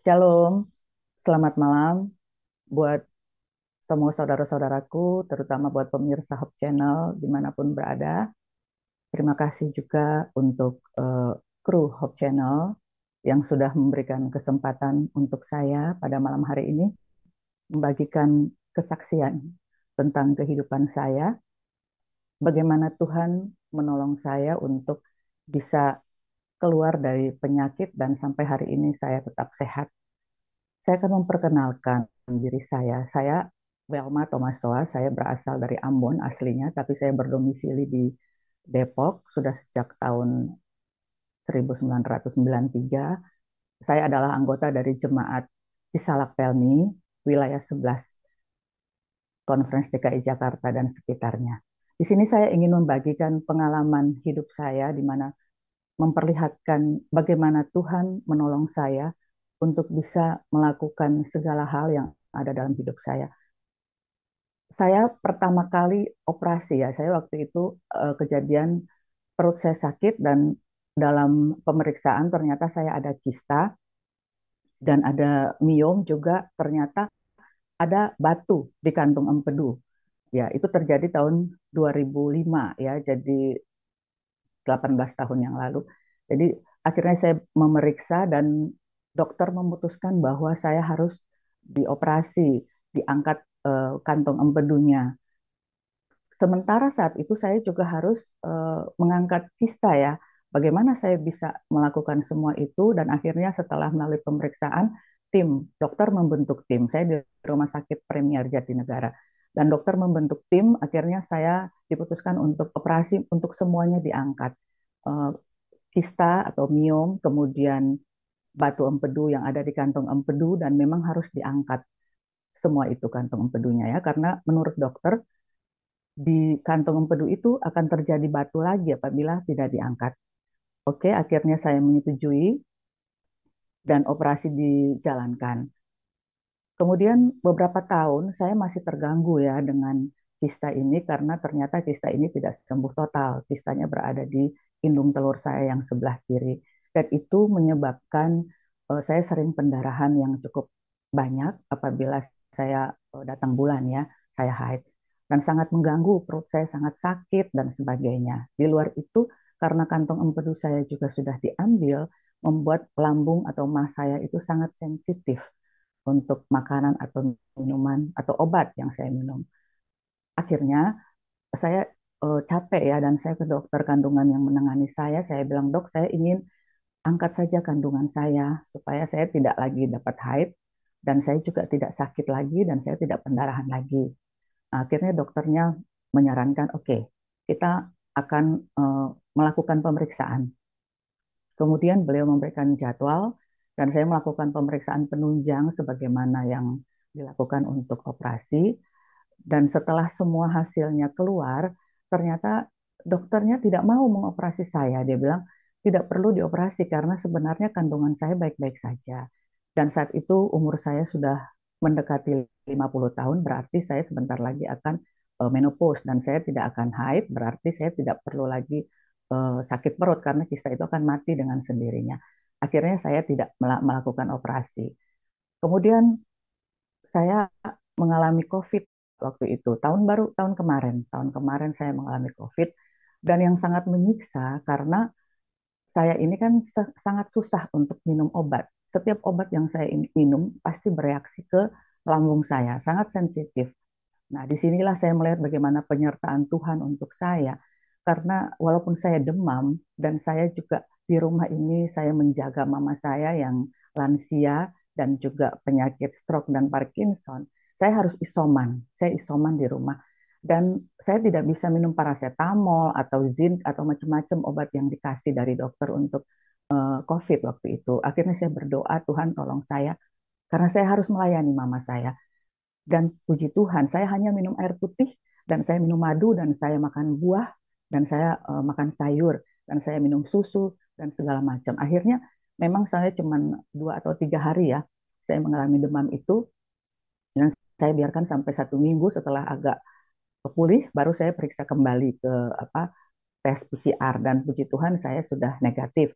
Shalom, selamat malam buat semua saudara-saudaraku, terutama buat pemirsa Hope Channel dimanapun berada. Terima kasih juga untuk kru Hope Channel yang sudah memberikan kesempatan untuk saya pada malam hari ini membagikan kesaksian tentang kehidupan saya, bagaimana Tuhan menolong saya untuk bisa keluar dari penyakit dan sampai hari ini saya tetap sehat. Saya akan memperkenalkan diri saya. Saya Welma Thomasoa, saya berasal dari Ambon aslinya, tapi saya berdomisili di Depok sudah sejak tahun 1993. Saya adalah anggota dari Jemaat Cisalak Pelni, wilayah 11, Conference DKI Jakarta dan sekitarnya. Di sini saya ingin membagikan pengalaman hidup saya, di mana memperlihatkan bagaimana Tuhan menolong saya untuk bisa melakukan segala hal yang ada dalam hidup saya. Saya pertama kali operasi ya, saya waktu itu kejadian perut saya sakit dan dalam pemeriksaan ternyata saya ada kista dan ada miom juga, ternyata ada batu di kantung empedu. Ya, itu terjadi tahun 2005 ya, jadi 18 tahun yang lalu. Jadi akhirnya saya memeriksa dan dokter memutuskan bahwa saya harus dioperasi, diangkat kantong empedunya. Sementara saat itu saya juga harus mengangkat kista ya. Bagaimana saya bisa melakukan semua itu dan akhirnya setelah melalui pemeriksaan dokter membentuk tim. Saya di Rumah Sakit Premier Jatinegara dan dokter membentuk tim. Akhirnya saya diputuskan untuk operasi untuk semuanya diangkat. Eh, Kista atau miom, kemudian batu empedu yang ada di kantong empedu dan memang harus diangkat semua itu kantong empedunya ya karena menurut dokter di kantong empedu itu akan terjadi batu lagi apabila tidak diangkat. Oke, akhirnya saya menyetujui dan operasi dijalankan. Kemudian beberapa tahun saya masih terganggu ya dengan kista ini karena ternyata kista ini tidak sembuh total. Kistanya berada di indung telur saya yang sebelah kiri. Dan itu menyebabkan saya sering pendarahan yang cukup banyak apabila saya datang bulan ya, saya haid. Dan sangat mengganggu, perut saya sangat sakit dan sebagainya. Di luar itu, karena kantong empedu saya juga sudah diambil, membuat lambung atau mah saya itu sangat sensitif untuk makanan atau minuman atau obat yang saya minum. Akhirnya saya capek ya dan saya ke dokter kandungan yang menangani saya bilang, "Dok, saya ingin angkat saja kandungan saya supaya saya tidak lagi dapat haid dan saya juga tidak sakit lagi dan saya tidak pendarahan lagi." Akhirnya dokternya menyarankan, "Oke, kita akan melakukan pemeriksaan." Kemudian beliau memberikan jadwal dan saya melakukan pemeriksaan penunjang sebagaimana yang dilakukan untuk operasi. Dan setelah semua hasilnya keluar, ternyata dokternya tidak mau mengoperasi saya. Dia bilang tidak perlu dioperasi karena sebenarnya kandungan saya baik-baik saja. Dan saat itu umur saya sudah mendekati 50 tahun, berarti saya sebentar lagi akan menopause dan saya tidak akan haid, berarti saya tidak perlu lagi sakit perut karena kista itu akan mati dengan sendirinya. Akhirnya saya tidak melakukan operasi. Kemudian saya mengalami COVID waktu itu. Tahun kemarin saya mengalami COVID dan yang sangat menyiksa karena saya ini kan sangat susah untuk minum obat. Setiap obat yang saya minum pasti bereaksi ke lambung saya, sangat sensitif. Nah, disinilah saya melihat bagaimana penyertaan Tuhan untuk saya. Karena walaupun saya demam dan saya juga di rumah ini saya menjaga mama saya yang lansia dan juga penyakit stroke dan Parkinson, saya harus isoman. Saya isoman di rumah. Dan saya tidak bisa minum paracetamol atau zinc atau macam-macam obat yang dikasih dari dokter untuk COVID waktu itu. Akhirnya saya berdoa, Tuhan tolong saya, karena saya harus melayani mama saya. Dan puji Tuhan, saya hanya minum air putih dan saya minum madu dan saya makan buah dan saya makan sayur dan saya minum susu dan segala macam. Akhirnya memang saya cuma 2 atau 3 hari ya, saya mengalami demam itu dan saya biarkan sampai 1 minggu setelah agak pulih, baru saya periksa kembali ke apa tes PCR dan puji Tuhan saya sudah negatif.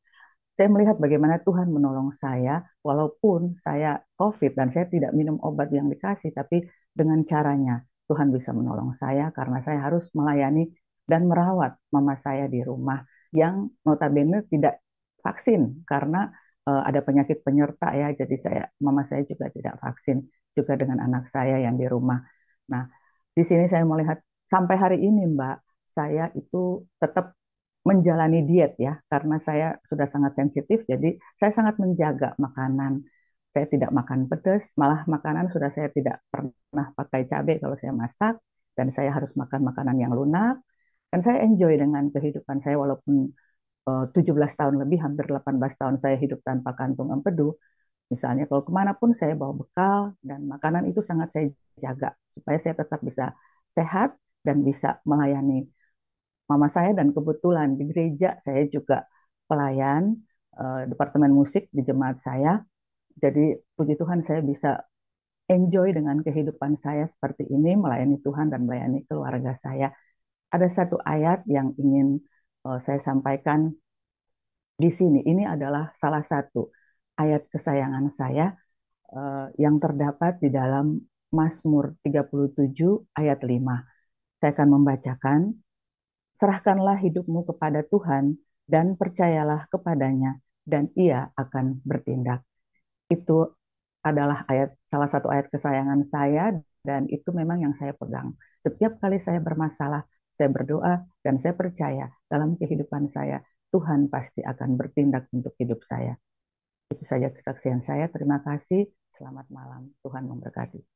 Saya melihat bagaimana Tuhan menolong saya, walaupun saya COVID dan saya tidak minum obat yang dikasih, tapi dengan caranya Tuhan bisa menolong saya karena saya harus melayani dan merawat mama saya di rumah yang notabene tidak vaksin karena ada penyakit penyerta ya. Jadi mama saya juga tidak vaksin, juga dengan anak saya yang di rumah. Nah, di sini saya melihat sampai hari ini, Mbak, saya itu tetap menjalani diet ya, karena saya sudah sangat sensitif, jadi saya sangat menjaga makanan. Saya tidak makan pedas, malah makanan sudah saya tidak pernah pakai cabai kalau saya masak, dan saya harus makan makanan yang lunak. Dan saya enjoy dengan kehidupan saya walaupun 17 tahun lebih, hampir 18 tahun saya hidup tanpa kantung empedu. Misalnya kalau kemanapun saya bawa bekal dan makanan itu sangat saya jaga supaya saya tetap bisa sehat dan bisa melayani mama saya, dan kebetulan di gereja saya juga pelayan departemen musik di jemaat saya. Jadi puji Tuhan saya bisa enjoy dengan kehidupan saya seperti ini, melayani Tuhan dan melayani keluarga saya. Ada satu ayat yang ingin saya sampaikan di sini. Ini adalah salah satu ayat kesayangan saya yang terdapat di dalam Mazmur 37 ayat 5. Saya akan membacakan. Serahkanlah hidupmu kepada Tuhan dan percayalah kepadanya dan Ia akan bertindak. Itu adalah salah satu ayat kesayangan saya dan itu memang yang saya pegang. Setiap kali saya bermasalah, saya berdoa dan saya percaya dalam kehidupan saya Tuhan pasti akan bertindak untuk hidup saya. Itu saja kesaksian saya. Terima kasih. Selamat malam. Tuhan memberkati.